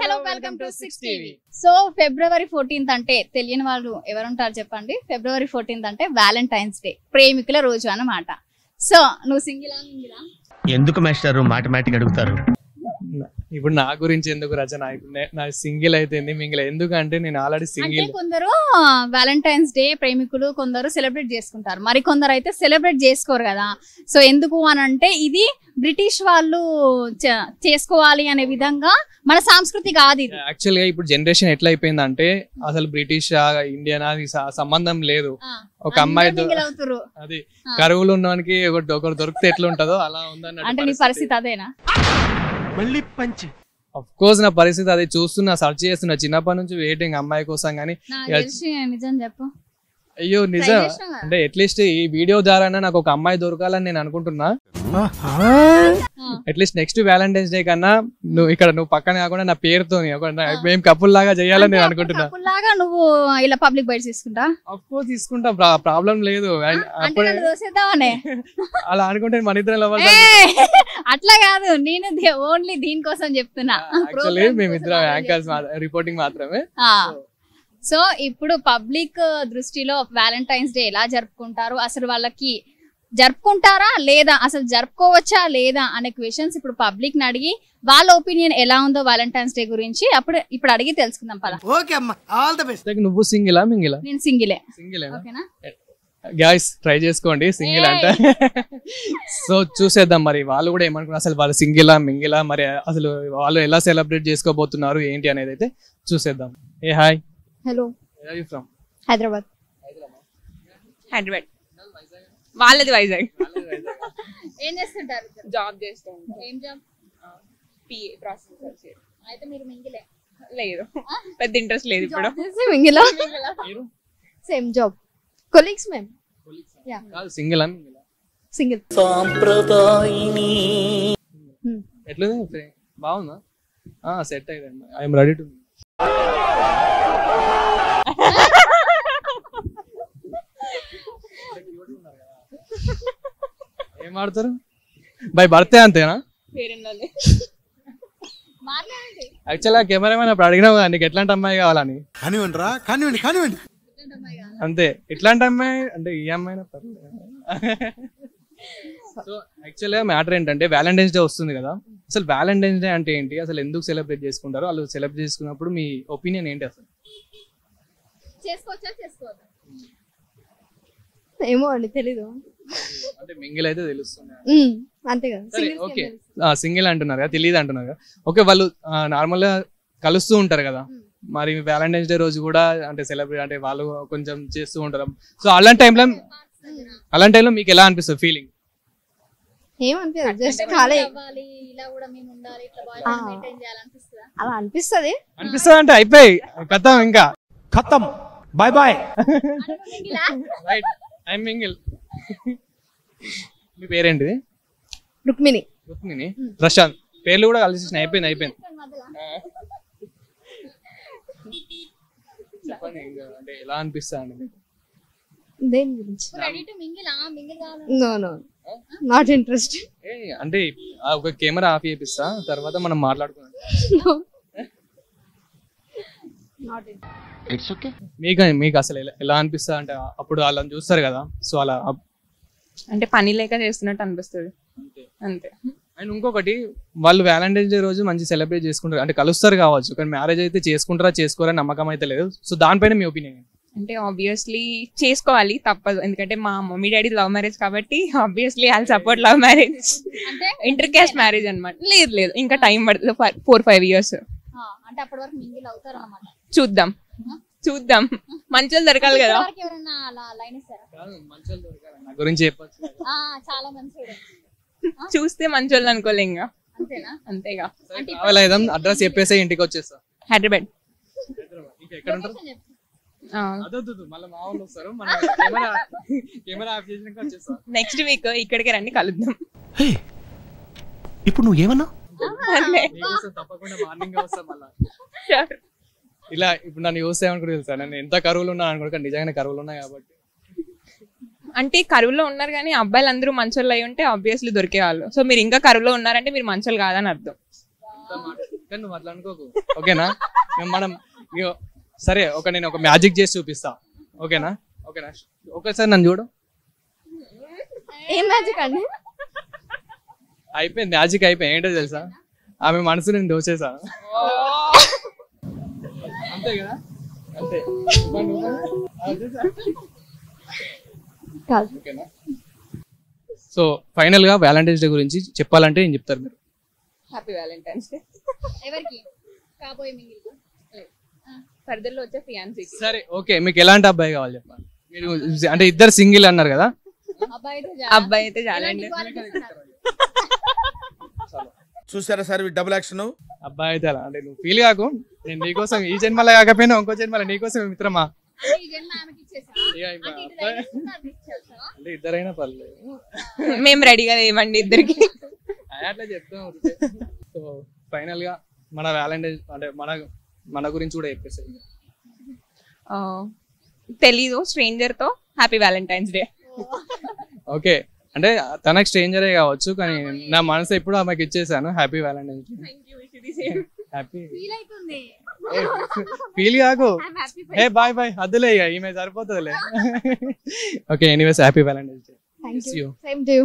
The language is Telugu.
Hello welcome to 6 TV. So February 14th అంటే తెలియని వాళ్ళు ఎవరుంటారు చెప్పండి. ఫిబ్రవరి 14th అంటే వ్యాలంటైన్స్ డే, ప్రేమికుల రోజు అన్నమాట. సో నువ్వు సింగిలా మింగిలా? ఎందుకు మాస్టర్ మాటమాటిక్ అడుగుతారు? ఇప్పుడు నా గురించి ఎందుకు రచన, నా సింగిల్ అయితే మింగిల్ ఎందుకంటే నేను ఆల్రెడీ సింగిల్. కొందరు వ్యాలంటైన్స్ డే ప్రేమికులు కొందరు సెలబ్రేట్ చేసుకుంటారు, మరి కొందరు అయితే సెలబ్రేట్ చేసుకోరు కదా. సో ఎందుకు అని అంటే ఇది బ్రిటిష్ వాళ్ళు చేసుకోవాలి అనే విధంగా మన సంస్కృతి కాదు ఇది. యాక్చువల్ గా ఇప్పుడు జనరేషన్ ఎట్లా అయిపోయిందంటే అసలు బ్రిటిష్ ఇండియన్ అది సంబంధం లేదు. ఒక అమ్మాయి అది కరువులు ఉన్నవానికి ఒకరు దొరికితే ఎట్లా ఉంటుందో అలా ఉందన్న. అంటే నీ పరిస్థితి అదేనా? అఫ్ కోర్స్ నా పరిస్థితి అదే. చూస్తున్నా, సర్చ్ చేస్తున్నా, చిన్నప్పటి నుంచి వెయిటింగ్ అమ్మాయి కోసం. కానీ నిజం చెప్పు. అయ్యో నిజం అంటే అట్లీస్ట్ ఈ వీడియో ద్వారా నాకు ఒక అమ్మాయి దొరకాలని నేను అనుకుంటున్నా. అట్లీస్ట్ నెక్స్ట్ వ్యాలంటైన్స్ డే కన్నా నువ్వు పక్కన కాకుండా నా పేరుతో మేము కపుల్ లాగా చేయాలని నేను అనుకుంటున్నా. నువ్వు ఇలా పబ్లిక్ బైట్ తీసుకుంటా? అఫ్ కోర్స్ తీసుకుంటా, ప్రాబ్లం లేదు. అలా అనుకుంటే మన ఇద్దరం అట్లా కాదు, నేను ఓన్లీ దీనికోసం చెప్తున్నా. యాక్చువల్లీ మేమిద్దరం యాంకర్స్ రిపోర్టింగ్ మాత్రమే. సో ఇప్పుడు పబ్లిక్ దృష్టిలో వ్యాలంటైన్స్ డే ఎలా జరుపుకుంటారు, అసలు వాళ్ళకి జరుపుకుంటారా లేదా, అసలు జరుపుకోవచ్చా లేదా అనే క్వశ్చన్స్ ఇప్పుడు పబ్లిక్ ని అడిగి వాళ్ళ ఒపీనియన్ ఎలా ఉందో వ్యాలంటైన్స్ డే గురించి ఇప్పుడు అడిగి తెలుసుకుందాం పద. ఓకే అమ్మా, ఆల్ ది బెస్ట్. నువ్వు సింగిలా మింగిలా? నేను సింగిలే. ఓకేనా గైస్, ట్రై చేసుకోండి సింగిల్ అంటే. సో చూసేద్దాం మరి వాళ్ళు కూడా ఏమనుకున్నారు, అసలు వాళ్ళు సింగిలా మింగిలా, మరి అసలు వాళ్ళు ఎలా సెలబ్రేట్ చేసుకోబోతున్నారు ఏంటి అనేది అయితే చూసేద్దాం. ఏ hi. Hello. Where are you from? Hyderabad. Hyderabad. వాళ్ళది వైజాగ్. ఏం చేస్తుంటారు? జాబ్ చేస్తాం. ఏం జాబ్? PA process. అయితే మీరు మింగిలే? లేదు, పెద్ద ఇంట్రెస్ట్ లేదు ఇప్పుడు. మింగిలా సేమ్ జాబ్, కొలీగ్స్ మేము. యా సింగిల్ మింగిలా? సింగిల్. సాంప్రదాయిని ఎట్లుంది? బాగుందా? సెట్ అయ్యింది. I am ready to. ఏం ఆడతారు బై బర్త్డే అంతేనా? యాక్చువల్గా కెమెరామెన్ అప్పుడు అడిగినావు కదా నీకు ఎట్లాంటి అమ్మాయి కావాలని. కానివ్వండి అంతే, ఇట్లాంటి అమ్మాయి అంటే ఈ అమ్మాయి. సో యాక్చువల్గా మ్యాటర్ ఏంటంటే వ్యాలంటైన్స్ డే వస్తుంది కదా, అసలు వ్యాలంటైన్స్ డే అంటే ఏంటి, అసలు ఎందుకు సెలబ్రేట్ చేసుకుంటారు, వాళ్ళు సెలబ్రేట్ చేసుకున్నప్పుడు మీ ఒపీనియన్ ఏంటి అసలు? ఏమో అండి, తెలీదు. అంటే మింగిల్ అయితే తెలుస్తుంది అంతే కదా. ఓకే, సింగిల్ అంటున్నారు కదా, తెలియదు అంటున్నారు కదా. ఓకే, వాళ్ళు నార్మల్ గా కలుస్తూ ఉంటారు కదా, మరి వ్యాలంటైన్స్ డే రోజు కూడా అంటే సెలబ్రేట్ అంటే వాళ్ళు కొంచెం చేస్తూ ఉంటారు. సో అలాంటి టైంలో మీకు ఎలా అనిపిస్తుంది ఫీలింగ్? అలా అనిపిస్తుంది అంటే అయిపోయి ఖతం, ఇంకా ఖతం, bye bye. Right, I mingle. మీ పేరేంటిది? రుక్మిణి. రుక్మిణి, ప్రశాంత్. పేర్లు కూడా కలిసి అయిపోయింది. చెప్పండి అంటే ఎలా అనిపిస్తా అండి దేని గురించి? Not interest. అంటే ఒక కెమెరా ఆఫ్ చేపిస్తా, తర్వాత మనం మాట్లాడుకుందాం. మీకు అసలు ఎలా అనిపిస్తా అంటే అప్పుడు వాళ్ళని చూస్తారు కదా, సో అలా అంటే పని లేక చేస్తున్నట్టు అనిపిస్తుంది అంతే. అండ్ ఇంకొకటి, వాళ్ళు వ్యాలంటైన్స్ డే రోజు మంచి సెలబ్రేట్ చేసుకుంటారు అంటే కలుస్తారు కావచ్చు, కానీ మ్యారేజ్ అయితే చేసుకుంటారా చేసుకోరా నమ్మకం అయితే లేదు. సో దానిపైన మీ ఒపీనియన్? అంటే ఆబ్వియస్లీ చేసుకోవాలి, తప్పదు. ఎందుకంటే మా మమ్మీ డాడీ లవ్ మ్యారేజ్ కాబట్టి obviously I'll support love marriage. Inter caste marriage అనమాట. లేదు ఇంకా టైం పడుతుంది, 4-5 years. అంటే అప్పటి వరకు మింగిల్ అవుతారు అన్నమాట. చూద్దాం మంచోళ్ళు దొరకాలి కదా. గురించి చెప్పచ్చు, చాలా మంచి చూస్తే మంచోళ్ళు అనుకోలే ఇంకా. అంతేగా. అడ్రస్ చెప్పేసి ఇంటికి వచ్చేస్తా. హైదరాబాద్. ఎక్కడ ఉంటారు? నెక్స్ట్ వీక్ ఇక్కడికి రండి, కలుద్దాం. ఇప్పుడు నువ్వు ఏమన్నా? తప్పకుండా మార్నింగ్ వస్తా మళ్ళా. ఇలా ఇప్పుడు నన్ను చూస్తే ఏమనుకుంటే తెలుసా, నేను ఎంత కరువులు ఉన్నా అనుకుంటా, నిజంగానే కరువులు ఉన్నాయి కాబట్టి. అంటే కరువులో ఉన్నారు కానీ అబ్బాయిలు అందరూ మంచోళ్ళు అయి ఉంటే ఆబ్వియస్లీ దొరికేవాళ్ళు. సో మీరు ఇంకా కరువులో ఉన్నారంటే మీరు మంచోళ్ళు కాదని అర్థం. కానీ నువ్వు అట్లా అనుకోకు, ఓకేనా? మనం ఇగో సరే, నేను ఒక మ్యాజిక్ చేసి చూపిస్తా, ఓకేనా? ఒకసారి నన్ను చూడు. ఏం మ్యాజిక్ అండి? అయిపోయింది, మ్యాజిక్ అయిపోయింది. ఏంటో తెలుసా, ఆమె మనసు నేను దోచేసా. అంతే కదా, అంతే. ఓకేనా? సో ఫైనల్ గా వ్యాలంటైన్స్ డే గురించి చెప్పాలంటే ఏం చెప్తారు మీరు? Happy Valentine's day. ఎవరికి? కాబోయే మింగిల్ ఫర్దర్ లో వచ్చే ఫియాన్సీ. సరే ఓకే, మీకు ఎలాంటి అబ్బాయి కావాలి చెప్పాలి మీరు? అంటే ఇద్దరు సింగిల్ అన్నారు కదా, అబ్బాయి అయితే చాలండి. చూసారా సార్ డబుల్ యాక్షన్? అబ్బాయి అయితే అలా అంటే నువ్వు ఫీల్ కాకు, నేను నీకోసం ఈ జన్మలో కాకపోయినా ఇంకో జన్మలో నీకోసం మిత్రమా. అంటే ఇద్దరైనా పర్లేదు, మేము రెడీగా లేమండి ఇద్దరికి. అట్లా చెప్తాం. సో ఫైనల్ గా మన వ్యాలంటైన్స్ అంటే మన గురించి కూడా చెప్పేసి. తెలీదు, స్ట్రేంజర్ తో హ్యాపీ వ్యాలంటైన్స్ డే. ఓకే, అంటే తనకు స్ట్రేంజరే కావచ్చు, కానీ నా మనసు ఎప్పుడు ఆమెకి ఇచ్చేసాను. Happy Valentine's Day. Happy feel కాకు. ఏ బాయ్ అద్దులే, ఇక ఈమె సరిపోతుందిలే. Okay, anyways happy Valentine's Day. Thank you. Same to you.